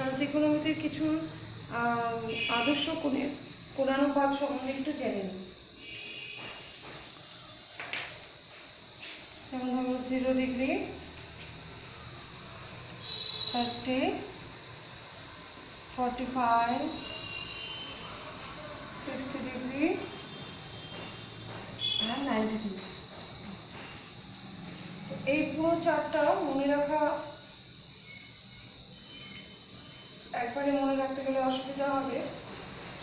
তাহলে ত্রিকোণমিতির কিছু আদর্শ কোণানুপাত সম্বন্ধে একটু জেনে নিই। যেমন ধরো 0 ডিগ্রি, 30, 45, 60 ডিগ্রি আর 90 ডিগ্রি। তো এই পুরো চারটা মনে রাখা, একবারে মনে রাখতে গেলে অসুবিধা হবে,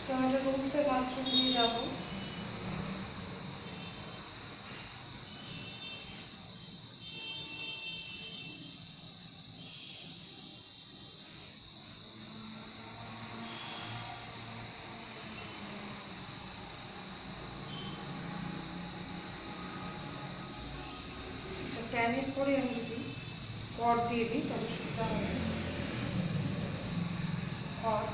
তো আমরা রুলসের মাধ্যম দিয়ে যাব। ট্যানের পরে আমি যদি কট দিয়ে দিই তাহলে সুবিধা হবে। কট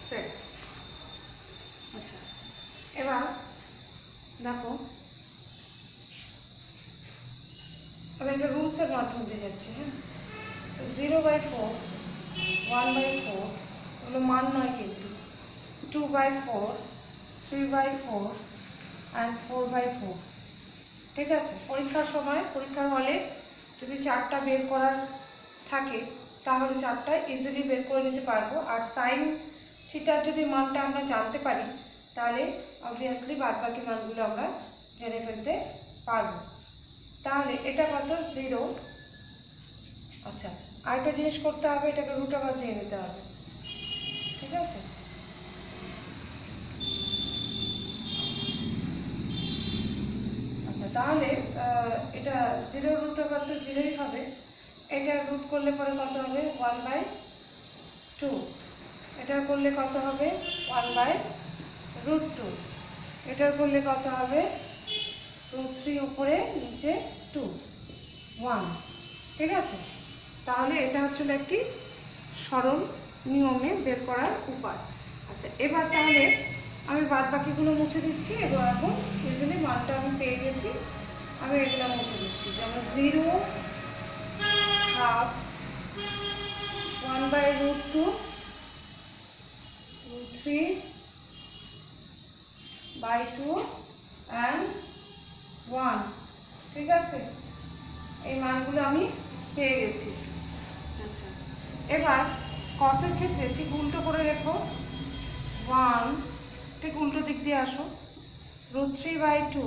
সেট। আচ্ছা, এবার দেখো আমি একটা রুলসের মাধ্যম দিয়ে যাচ্ছি। হ্যাঁ, 0/4, 1/4 এগুলো মান নয়, কিন্তু 2/4, 3/4 and 4/4। ঠিক আছে, পরীক্ষার সময় পরীক্ষার হলে যদি চারটা বের করার থাকে তাহলে চারটা ইজিলি বের করে নিতে পারবো। আর সাইন থিটার যদি মানটা আমরা জানতে পারি তাহলে অবভিয়াসলি বাদবাকি মানগুলো আমরা জেনে ফেলতে পারবো। তাহলে এটা কত? 0। আচ্ছা, আরেকটা জিনিস করতে হবে, এটাকে রুট ওভার দিয়ে নিতে হবে। ঠিক আছে, আচ্ছা তাহলে এটা 0 রুট ওভার তো 0ই হবে। এটা রুট করলে পরে কত হবে? 1/2। এটা করলে কত হবে? 1/√2। এটার করলে কত হবে? √3 উপরে নিচে 2, 1। ঠিক আছে, তাহলে এটা হচ্ছিল একটি সরল নিয়মে বের করার উপায়। আচ্ছা, এবার তাহলে আমি বাদ বাকিগুলো মুছে দিচ্ছি। এবার এখন ইজিলি মানটা আমি পেয়ে গেছি, আমি এগুলো মুছে দিচ্ছি। যেমন 0, হাফ, 1/√2, √3/2 and 1। ঠিক আছে, এই মানগুলো আমি পেয়ে গেছি। আচ্ছা, এবার কসের ক্ষেত্রে ঠিক উল্টো করে রেখো। 1, ঠিক উল্টো দিক দিয়ে আসো। √3/2,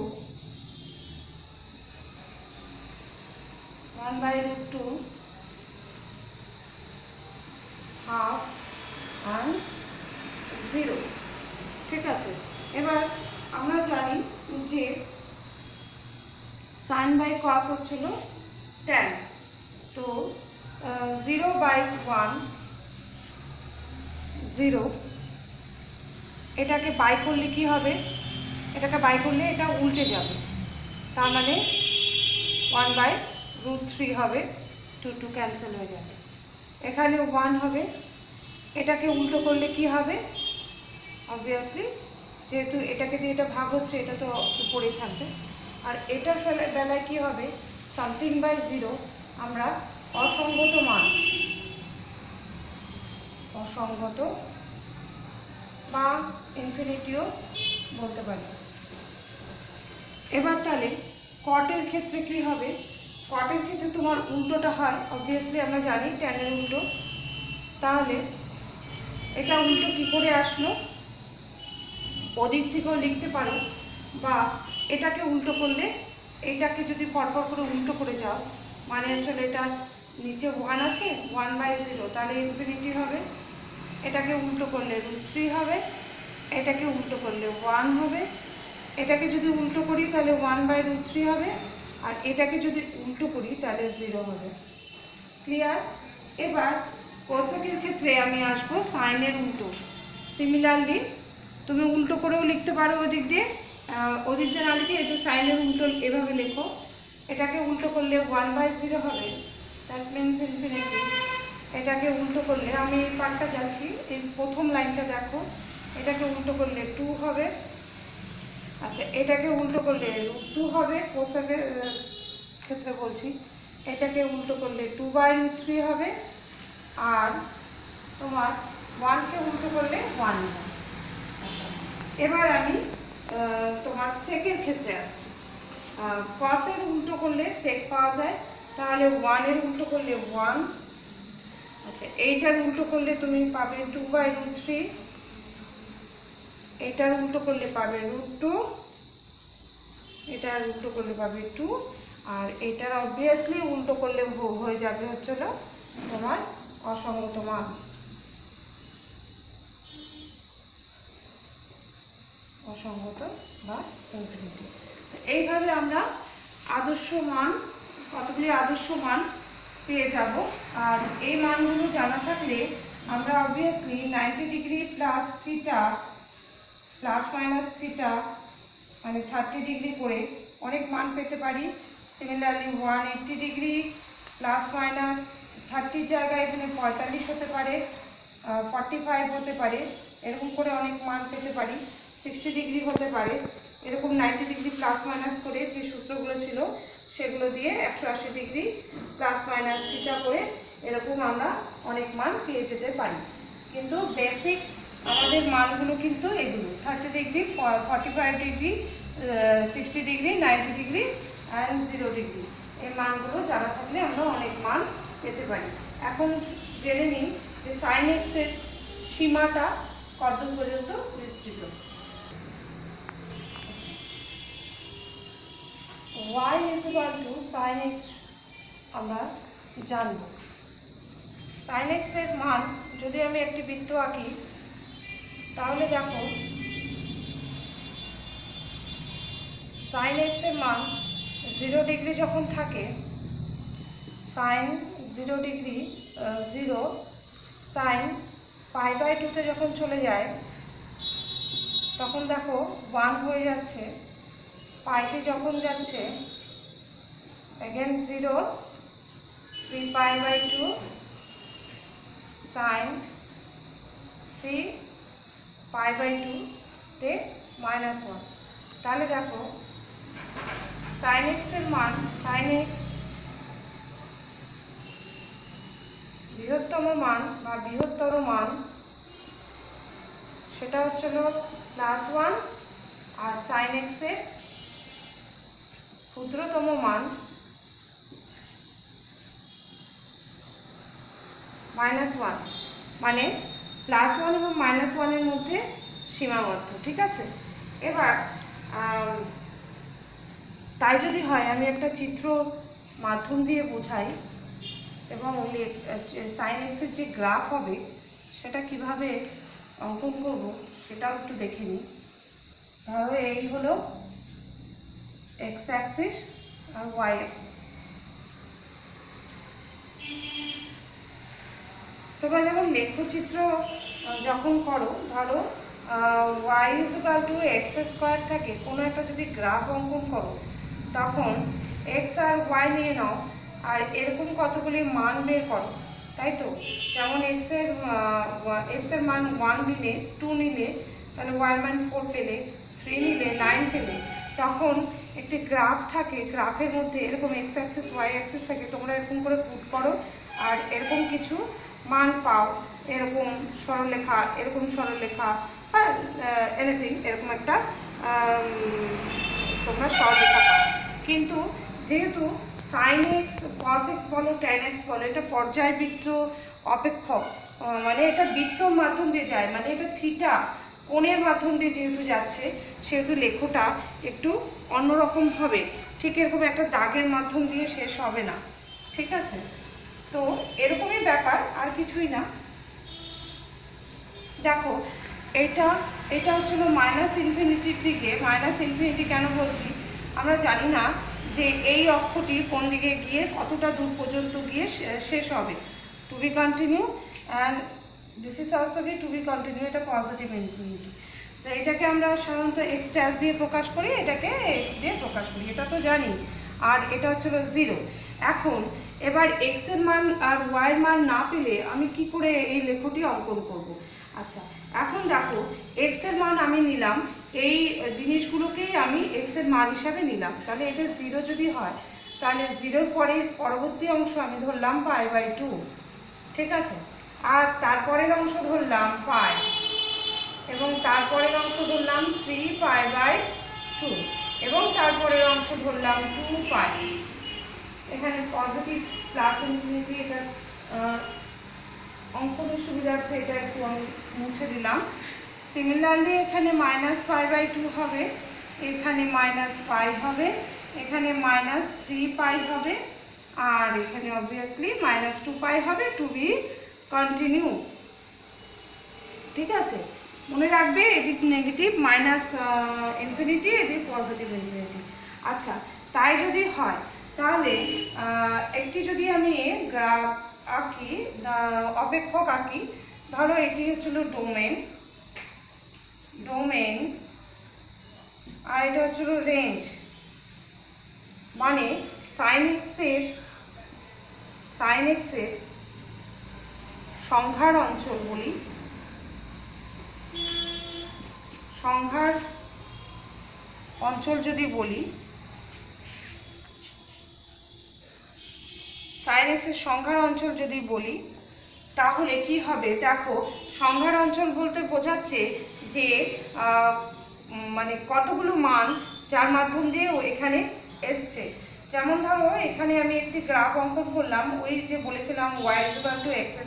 1/√2, হাফ and 0। ঠিক আছে, এবার আমরা জানি যে সাইন বাই কস হচ্ছিল ট্যান। তো 0/1, 0, এটাকে বাই করলে কি হবে? এটাকে বাই করলে এটা উল্টে যাবে, তার মানে 1/√3 হবে, 2 ক্যান্সেল হয়ে যাবে। এখানে 1 হবে, এটাকে উল্টো করলে কি হবে? অবভিয়াসলি যেহেতু এটাকে দিয়ে এটা ভাগ হচ্ছে, এটা তো উপরেই থাকবে। আর এটার বেলায় কি হবে? something/0 আমরা অসঙ্গত মান, অসঙ্গত বা ইনফিনিটিও বলতে পারি। এবার তাহলে কটের ক্ষেত্রে কি হবে? কটের ক্ষেত্রে তোমার উল্টোটা হয়, অবভিয়াসলি আমরা জানি ট্যানের উল্টো। তাহলে এটা উল্টো কি করে আসলো? ওদিক থেকেও লিখতে পারো, বা এটাকে উল্টো করলে, এটাকে যদি পরপর করে উল্টো করে যাও, মানে হচ্ছে এটা নিচে 1 আছে, 1/0, তাহলে ইনফিনিটি হবে। এটাকে উল্টো করলে √3 হবে, এটাকে উল্টো করলে 1 হবে। এটাকে যদি উল্টো করি তাহলে 1/√3 হবে, আর এটাকে যদি উল্টো করি তাহলে 0 হবে। ক্লিয়ার? এবার কোসেকের ক্ষেত্রে আমি আসবো সাইনের উল্টো। সিমিলারলি তুমি উল্টো করেও লিখতে পারো, ওদিক দিয়ে না লিখে একটু সাইনের উল্টো এভাবে লেখো। এটাকে উল্টো করলে 1/0 হবে, দ্যাট মিনস ইনফিনিটি। এটাকে উল্টো করলে, আমি এই পার্টটা যাচ্ছি, এই প্রথম লাইনটা দেখো, এটাকে উল্টো করলে 2 হবে। আচ্ছা, এটাকে উল্টো করলে √2 হবে, কোসেকের ক্ষেত্রে বলছি। এটাকে উল্টো করলে 2/√3 হবে, আর তোমার 1কে উল্টো করলে 1 হবে। আচ্ছা, এবার আমি তোমার সেকের ক্ষেত্রে আসছি। কসের উল্টো করলে সেক পাওয়া যায়, তাহলে 1 এর উল্টো করলে 1। আচ্ছা, এইটার উল্টো করলে তুমি পাবে 2/√3, এটার উল্টো করলে পাবে √2, এটার উল্টো করলে পাবে 2, আর এটার অবভিয়াসলি উল্টো করলে হয়ে যাবে হচ্ছে না তোমার অসঙ্গত মান। অসঙ্গত বা ইনফিনিটি। এইভাবে আমরা আদর্শ মান, কতগুলি আদর্শ মান পেয়ে যাব। আর এই মানগুলো জানা থাকলে আমরা obviously 90 degree plus theta plus minus theta মানে 30 ডিগ্রি করে অনেক মান পেতে পারি। সিমিলারলি 180 ডিগ্রি প্লাস মাইনাস 30 জায়গায় এখানে 45 হতে পারে, 45 হতে পারে, এরকম করে অনেক মান পেতে পারি। 60 ডিগ্রি হতে পারে, এরকম 90 ডিগ্রি প্লাস মাইনাস করে যে সূত্রগুলো ছিল সেগুলো দিয়ে 180 ডিগ্রি প্লাস মাইনাস থিটা করে এরকম আমরা অনেক মান পেয়ে যেতে পারি। কিন্তু বেসিক আমাদের মানগুলো কিন্তু এগুলো 30 degree, 45 degree, 60 degree, 90 degree and 0 degree. এই মানগুলো জানা থাকলে আমরা অনেক মান পেতে পারি। এখন জেনে নিই যে সাইন এক্সের সীমাটা কতদূর পর্যন্ত বিস্তৃত। y = sin x আমরা জানব। sin x এর মান যদি আমি একটি বৃত্ত আঁকি, তাহলে দেখো sin x এর মান 0 ডিগ্রি যখন থাকে, sin 0 ডিগ্রি 0, sin π/2 তে যখন চলে যায় তখন দেখো 1 হয়ে যাচ্ছে, পাইতে যখন যাচ্ছে again 0, 3π/2 sin 3π/2 তে -1। তাহলে দেখো sin x এর মান, sin x বৃহত্তম মান বা বৃহত্তর মান সেটা হচ্ছিল +1, আর sin x এর ক্ষুদ্রতম মান -1, মানে +1 এবং -1 এর মধ্যে সীমাবদ্ধ। ঠিক আছে, এবার তাই যদি হয় আমি একটা চিত্র মাধ্যম দিয়ে বোঝাই এবং সাইন এক্সের যে গ্রাফ হবে সেটা কিভাবে অঙ্কন করব সেটাও একটু দেখে নিই। ধরো এই হলো এক্স অ্যাক্সিস আর ওয়াই অ্যাক্সিস। তোমরা যখন লেখচিত্র যখন করো, ধরো y = x² থাকে, কোনো একটা যদি গ্রাফ অঙ্কন করো তখন x আর y নিয়ে নাও আর এরকম কতগুলি মান বের করো, তাই তো? যেমন x এর মান 1 নিলে, 2 নিলে, তাহলে y এর মান 4 পেলে, 3 নিলে 9 পেলে। তখন একটি গ্রাফ থাকে, গ্রাফের মধ্যে এরকম x অ্যাক্সিস y অ্যাক্সিস থাকে, তোমরা এরকম করে পুট করো আর এরকম কিছু মান পাও, এরকম সরলরেখা, এরকম সরলরেখা বা এনিথিং, এরকম একটা তোমরা সরলরেখা পাও। কিন্তু যেহেতু সাইন এক্স, কস এক্স বলো, ট্যান এক্স বলো, এটা পর্যায়বৃত্ত অপেক্ষক, মানে এটা বৃত্তর মাধ্যম দিয়ে যায়, মানে এটা থিটা কোণের মাধ্যম দিয়ে যেহেতু যাচ্ছে সেহেতু লেখটা একটু অন্যরকম হবে, ঠিক এরকম একটা দাগের মাধ্যম দিয়ে শেষ হবে না। ঠিক আছে, তো এরকমই ব্যাপার, আর কিছুই না। দেখো এটা হচ্ছিল -ইনফিনিটির দিকে। -ইনফিনিটি কেন বলছি, আমরা জানি না যে এই অক্ষটি কোন দিকে গিয়ে কতটা দূর পর্যন্ত গিয়ে শেষ হবে। To be continue and this is also be to be continue, এটা পজিটিভ ইনফিনিটি। তো এটাকে আমরা সাধারণত এক্স ড্যাশ দিয়ে প্রকাশ করি, এটাকে এক্স দিয়ে প্রকাশ করি, এটা তো জানি। আর এটা হচ্ছিল 0। এখন এবার এক্স এর মান আর ওয়াই এর মান না পেলে আমি কি করে এই লেখটি অঙ্কন করব। আচ্ছা, এখন দেখো এক্স এর মান আমি নিলাম, এই জিনিসগুলোকেই আমি এক্স এর মান হিসাবে নিলাম, তাহলে এটা 0 যদি হয় তাহলে 0-র পরে পরবর্তী অংশ আমি ধরলাম π/2, ঠিক আছে। আর তারপরের অংশ ধরলাম পাই, এবং তারপরের অংশ ধরলাম 3π/2, এবং তারপরের অংশ ধরলাম 2π। এখানে পজিটিভ প্লাস ইনফিনিটি, এটা অঙ্কনের সুবিধার্থে এটা একটু আমি মুছে দিলাম। সিমিলারলি এখানে -π/2 হবে, এখানে -π হবে, এখানে -3π হবে, আর এখানে অবভিয়াসলি -2π হবে, টু বি কন্টিনিউ, ঠিক আছে। মনে রাখবে এদিক নেগেটিভ মাইনাস ইনফিনিটি, এদিক পজিটিভ ইনফিনিটি। আচ্ছা, তাই যদি হয় তাহলে একটি যদি আমি গ্রাফ আঁকি, অপেক্ষক আঁকি, ধরো এটি হচ্ছিল ডোমেন আর এটা হচ্ছিল রেঞ্জ, মানে সাইন এক্স এর সংখ্যার অঞ্চল বলি, সংখ্যার অঞ্চল যদি বলি, সাইন এক্স এর সংখ্যার অঞ্চল যদি বলি, তাহলে কি হবে দেখো, সংখ্যার অঞ্চল বলতে বোঝাচ্ছে যে মানে কতগুলো মান যার মাধ্যম দিয়ে এখানে এসছে। যেমন ধরো এখানে আমি একটি গ্রাফ অঙ্কন করলাম, ওই যে বলেছিলাম y = x²,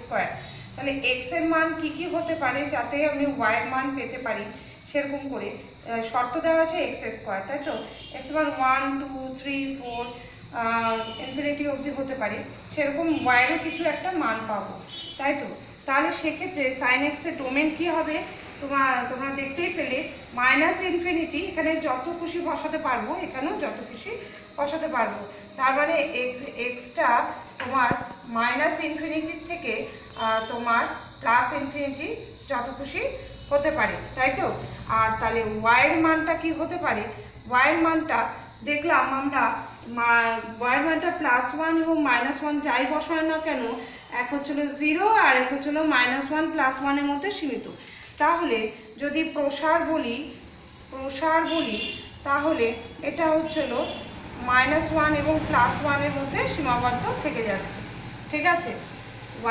তাহলে x এর মান কি কি হতে পারে যাতে আমি y এর মান পেতে পারি, সেরকম করে শর্ত দেওয়া আছে x², তাই তো। x মান 1 2 3 4 ইনফিনিটি অবধি হতে পারে, সেরকম y এরও কিছু একটা মান পাবো, তাই তো। তাহলে সেক্ষেত্রে সাইন এক্স এর ডোমেন কি হবে, তোমরা দেখতেই পেলে -ইনফিনিটি, এখানে যত খুশি বসাতে পারবো, এখানেও যত খুশি বসাতে পারবো। তার মানে এক্সটা তোমার -ইনফিনিটির থেকে তোমার +ইনফিনিটি যত খুশি হতে পারে, তাই তো। আর তাহলে y এর মানটা কি হতে পারে, y এর মানটা দেখলাম আমরা, y এর মানটা +1 এবং -1 যাই বসানো না কেন, এক হচ্ছিল 0 আর এক হচ্ছিল -1 +1 এর মধ্যে সীমিত। তাহলে যদি প্রসার বলি তাহলে এটা হচ্ছিল -1 এবং +1 এর মধ্যে সীমাবদ্ধ থেকে যাচ্ছে, ঠিক আছে।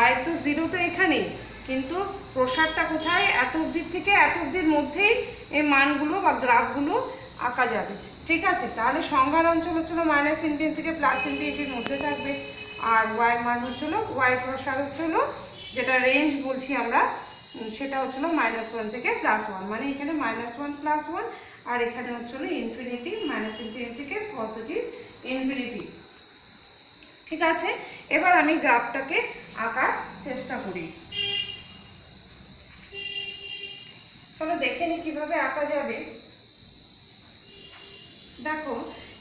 y তো 0 তো এখানেই, কিন্তু প্রসারটা কোথায়, এত অবধির থেকে এত অবধির মধ্যেই এই মানগুলো বা গ্রাফগুলো আঁকা যাবে, ঠিক আছে। তাহলে সংখ্যার অঞ্চল হচ্ছিল -ইনফিনিটি থেকে +ইনফিনিটির মধ্যে থাকবে, আর y এর মান হচ্ছিল, y প্রসার হচ্ছিল, যেটা রেঞ্জ বলছি আমরা, সেটা হচ্ছিল -1 থেকে +1, মানে এখানে -1 +1, আর এখানে হচ্ছিল ইনফিনিটি, -ইনফিনিটি থেকে পজিটিভ ইনফিনিটি, ঠিক আছে। এবার আমি গ্রাফটাকে আঁকার চেষ্টা করি, চলো দেখে নিই কিভাবে আঁকা যাবে। দেখো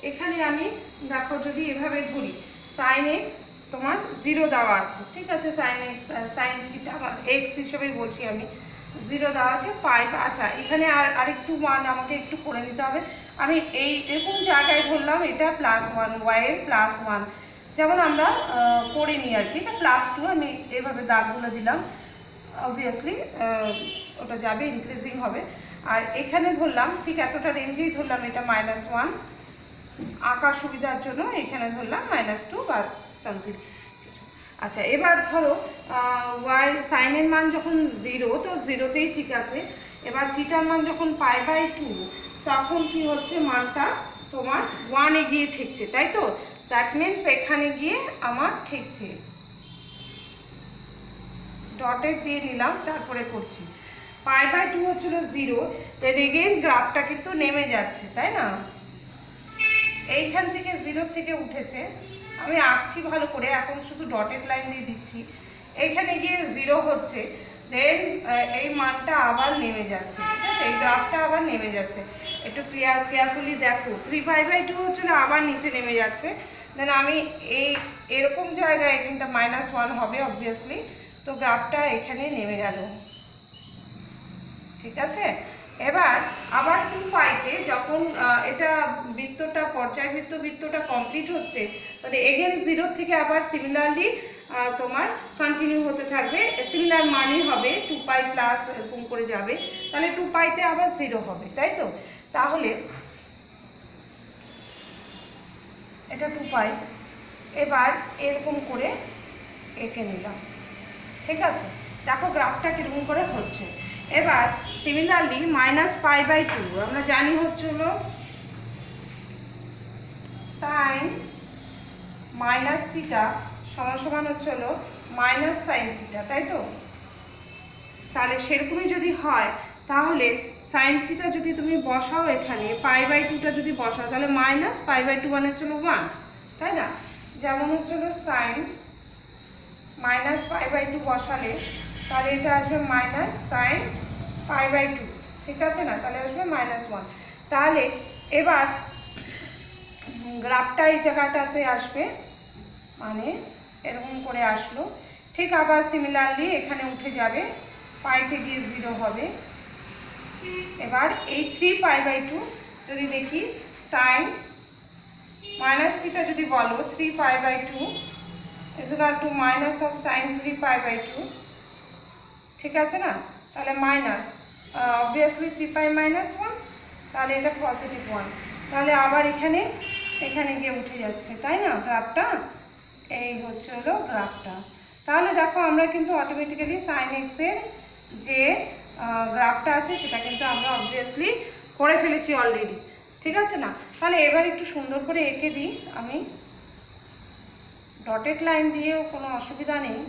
এখানে আমি, দেখো যদি এভাবে ধরি, সাইন এক্স তোমার 0 দেওয়া আছে, ঠিক আছে। সাইন থিটা আমার এক্স হিসেবে বলছি আমি, 0 দেওয়া আছে, পাই। আচ্ছা, এখানে আরেকটু মান আমাকে একটু করে নিতে হবে। আমি এরকম জায়গায় ধরলাম এটা +1, y এর +1, যেমন আমরা করে নিই আর কি, এটা +2, আমি এভাবে দাগগুলো দিলাম, অবভিয়াসলি ওটা যাবে, ইনক্রিজিং হবে। আর এখানে ধরলাম ঠিক এতটা রেঞ্জেই ধরলাম এটা -1, আঁকার সুবিধার জন্য এখানে ধরলাম -2 বা সামথিং কিছু। আচ্ছা, এবার ধরো y সাইনের মান যখন 0, তো 0তেই ঠিক আছে। এবার থিটার মান যখন π/2, তখন কি হচ্ছে, মানটা তোমার 1 এ গিয়ে ঠেকছে, তাই তো। দ্যাট মিনস এখানে গিয়ে আমার ঠেকছে, ডটে দিয়ে নিলাম, তারপরে করছি। π/2 হচ্ছিল 0, দেন এগেইন গ্রাফটা কিন্তু নেমে যাচ্ছে, তাই না। এইখান থেকে 0 থেকে উঠেছে, আমি আঁকছি ভালো করে, এখন শুধু ডটেড লাইন দিয়ে দিচ্ছি, এইখানে গিয়ে 0 হচ্ছে, দেন এই মানটা আবার নেমে যাচ্ছে, ঠিক আছে, এই গ্রাফটা আবার নেমে যাচ্ছে। একটু কেয়ারফুলি দেখো, 3π/2 হচ্ছিল, আবার নিচে নেমে যাচ্ছে, দেন আমি এরকম জায়গায় এখানটা -1 হবে অবভিয়াসলি, তো গ্রাফটা এখানে নেমে গেল, ঠিক আছে। এবার আবার 2 পাইতে যখন এটা বৃত্তটা বৃত্তটা কমপ্লিট হচ্ছে, মানে এগেন 0 থেকে আবার সিমিলারলি তোমার কন্টিনিউ হতে থাকবে, সিমিলার মানই হবে, 2 পাই প্লাস এরকম করে যাবে, তাহলে 2 পাইতে আবার 0 হবে, তাই তো? তাহলে এটা 2 পাই, এবার এরকম করে এঁকে নিলাম, ঠিক আছে? দেখো গ্রাফটা কিরকম করে হচ্ছে। এবার সিমিলারলি -π/2 আমরা জানি হচ্ছিল সাইন মাইনাস থিটা সমান হচ্ছিল মাইনাস সাইন থিটা, তাই তো? তাহলে সেরকমই যদি হয় তাহলে সাইন থিটা যদি তুমি বসাও এখানে, π/2টা যদি বসাও তাহলে -π/2 মানে হচ্ছিল 1, তাই না? যেমন হচ্ছিল সাইন -π/2 বসালে তাহলে এটা আসবে মাইনাস সাইন π/2, ঠিক আছে না? তাহলে আসবে -1। তাহলে এবার গ্রাফটা এই জায়গাটাতে আসবে, মানে এরকম করে আসলো, ঠিক আবার সিমিলারলি এখানে উঠে যাবে, পাইতে গিয়ে 0 হবে। এবার এই 3π/2 যদি দেখি, সাইন মাইনাস থিটা যদি বলো 3π/2 = মাইনাস অফ সাইন 3π/2, ঠিক আছে না? তাহলে মাইনাস অবভিয়াসলি 3π - 1, তাহলে এটা পজিটিভ 1, তাহলে আবার এখানে গিয়ে উঠে যাচ্ছে, তাই না গ্রাফটা? এই হচ্ছে হলো গ্রাফটা। তাহলে দেখো আমরা কিন্তু অটোমেটিক্যালি সাইন এক্স এর যে গ্রাফটা আছে সেটা কিন্তু আমরা অবভিয়াসলি করে ফেলেছি অলরেডি, ঠিক আছে না? তাহলে এবার একটু সুন্দর করে এঁকে দিই আমি, ডটেড লাইন দিয়েও কোনো অসুবিধা নেই,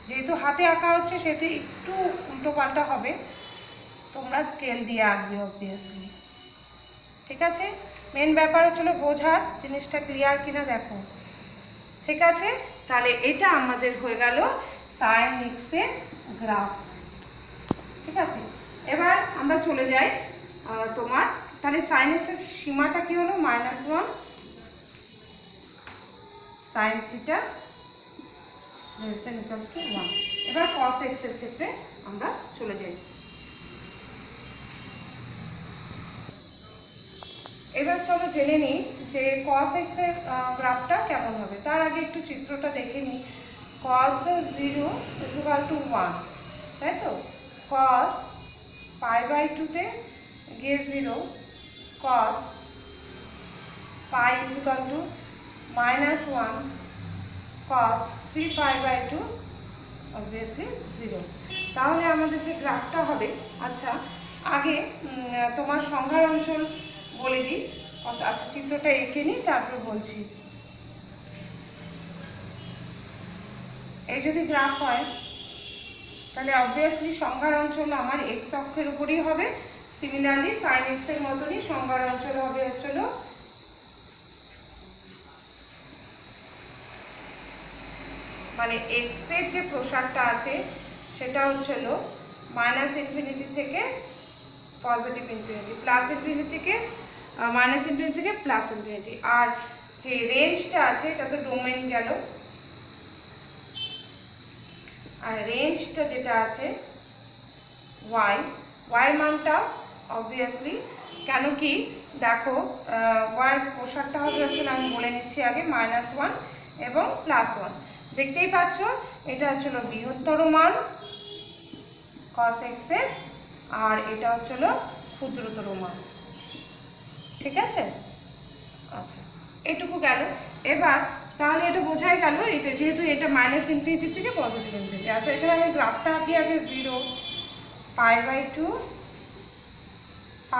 যেহেতু হাতে আঁকা হচ্ছে সেটি একটু উল্টো পাল্টা হবে, তোমরা স্কেল দিয়ে আঁকবে অবভিয়াসলি, ঠিক আছে? মেন ব্যাপার হচ্ছিল বোঝার, জিনিসটা ক্লিয়ার কিনা দেখো, ঠিক আছে? তাহলে এটা আমাদের হয়ে গেল সাইন এক্স এর গ্রাফ, ঠিক আছে? এবার আমরা চলে যাই তোমার, তাহলে সাইন এক্স এর সীমাটা কি হলো? -1 সাইন থিটা > 1। এবার cos x এর ক্ষেত্রে আমরা চলে যাই। এবার চলো জেনে নিই যে cos x এর গ্রাফটা কেমন হবে। তার আগে একটু চিত্রটা দেখে নিই। cos 0 = 1, তাই তো? cos π/2 তে গিয়ে 0, cos π = -1, cos 3π/2 obviously 0। তাহলে আমাদের যে গ্রাফটা হবে, আচ্ছা আগে তোমার সংখ্যার অঞ্চল বলে দিই, আচ্ছা চিত্রটা এঁকে নিই তারপরে বলছি। এই যদি গ্রাফ হয় তাহলে অবভিয়াসলি সংখ্যার অঞ্চল আমার এক্স অক্ষের উপরই হবে, সিমিলারলি সাইন এক্স এর মতনই সংখ্যার অঞ্চল হবে হচ্ছিল মানে এক্স এর যে প্রসারটা আছে সেটা হচ্ছিল -∞ থেকে পজিটিভ ইনফিনিটি, +∞ থেকে -∞ থেকে +∞, আর যে রেঞ্জটা আছে এটা তো ডোমেইন গেল, আর রেঞ্জটা যেটা আছে y এর মানটা অবভিয়াসলি, কেন কি দেখো y এর প্রসারটা হবে হচ্ছে, আমি বলে নিচ্ছি আগে, -1 এবং +1, দেখতেই পাচ্ছ এটা হচ্ছিল বৃহত্তর মান cos x এর, আর এটা হচ্ছিল ক্ষুদ্রতর মান, ঠিক আছে? আচ্ছা এইটুকু গেল। এবার তাহলে এটা বোঝাই গেল, এটা যেহেতু এটা -∞ থেকে পজিটিভ ইনফিনিটি। আচ্ছা এখানে আমি গ্রাফটা আঁকি আগে, 0 π/2 π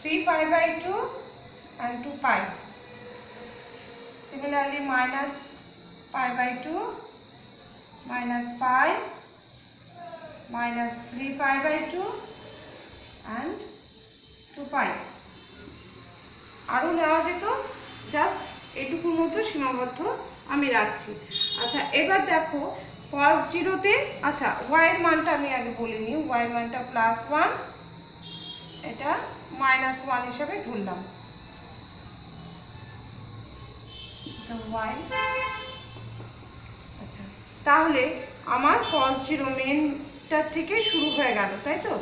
3π/2 and 2π, similarly -π/2 -π -3π/2 and 2π। আরও নেওয়া যেত, জাস্ট এটুকুর মতো সীমাবদ্ধ আমি রাখছি। আচ্ছা এবার দেখো cos 0 তে, আচ্ছা y এর মানটা আমি আগে বলে নিই, y এর মানটা +1, এটা -1 হিসাবে ধরলাম, তো y। আচ্ছা তাহলে আমার cos 0 মেন টার থেকে শুরু হয়ে গেল, তাই তো?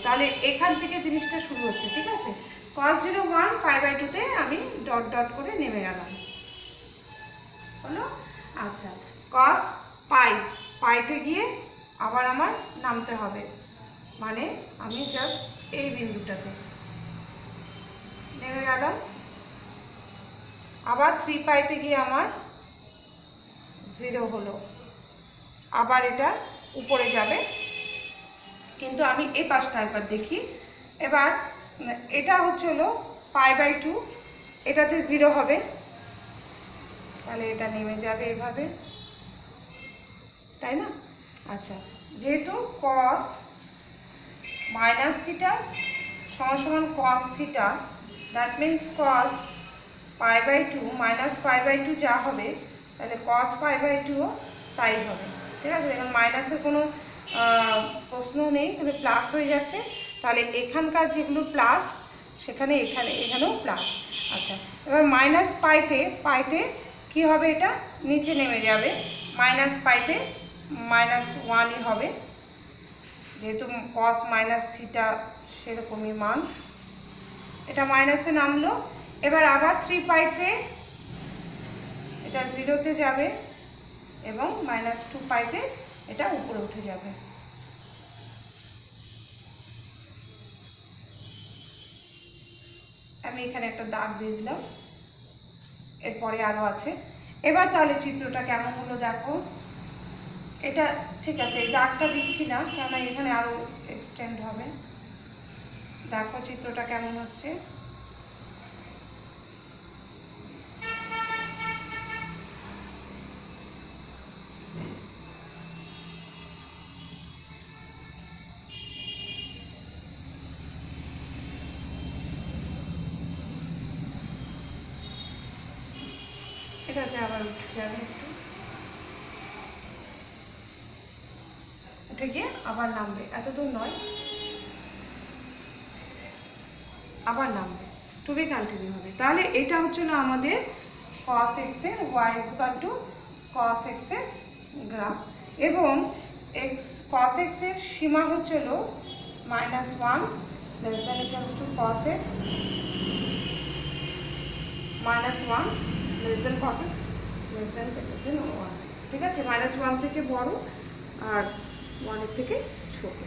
তাহলে এখান থেকে জিনিসটা শুরু হচ্ছে, ঠিক আছে? cos 0 1 π/2 তে আমি ডট ডট করে নেমে গেলাম, হলো? আচ্ছা, cos পাইতে গিয়ে আবার আমার নামতে হবে, মানে আমি জাস্ট এই বিন্দুটাতে নেমে গেলাম। আবার 3π-তে গিয়ে আমার 0 হলো, আবার এটা উপরে যাবে। কিন্তু আমি এই পাশটা একবার দেখি। এবার এটা হচ্ছে হলো π/2, এটাতে 0 হবে, তাহলে এটা নেমে যাবে এভাবে, তাই না? আচ্ছা, যেহেতু cos -θ সমান cos θ, দ্যাট মিন্স cos π/2 -π/2 যা হবে, তাহলে cos π/2 ও তাই হবে, ঠিক আছে? এখন মাইনাসের কোনো প্রশ্ন নেই, তাহলে প্লাস হয়ে যাচ্ছে। তাহলে এখানকার যেগুলো প্লাস সেখানে এখানেও প্লাস। আচ্ছা, এবার পাইতে কি হবে, এটা নিচে নেমে যাবে, পাইতে -1ই হবে, যেহেতু cos -θ সেরকমই মান, এটা মাইনাসে নামলো। এবার আবার 3π-তে এটা 0-তে যাবে এবং -2π-তে এটা উপরে উঠে যাবে। আমি এখানে একটা দাগ দিয়ে দিলাম, এরপরে আরো আছে। এবার তাহলে চিত্রটা কেমন হলো দেখো। এটা ঠিক আছে, এই দাগটা দিচ্ছি না, কারণ এখানে আরো এক্সটেন্ড হবে। দেখো চিত্রটা কেমন হচ্ছে। এটাতে আবার উঠে যাবে, একটু উঠে গিয়ে আবার নামবে, এত দূর নয়, আবার নামবে, টু বি কন্টিনিউ হবে। তাহলে এটা হচ্ছে না আমাদের cos x এর y cos x এর গ্রাফ, এবং cos x এর সীমা হচ্ছে হলো -1 ≤ cos x, -1 cos x > 1, ঠিক আছে? -1 থেকে বড় আর 1 এর থেকে ছোট।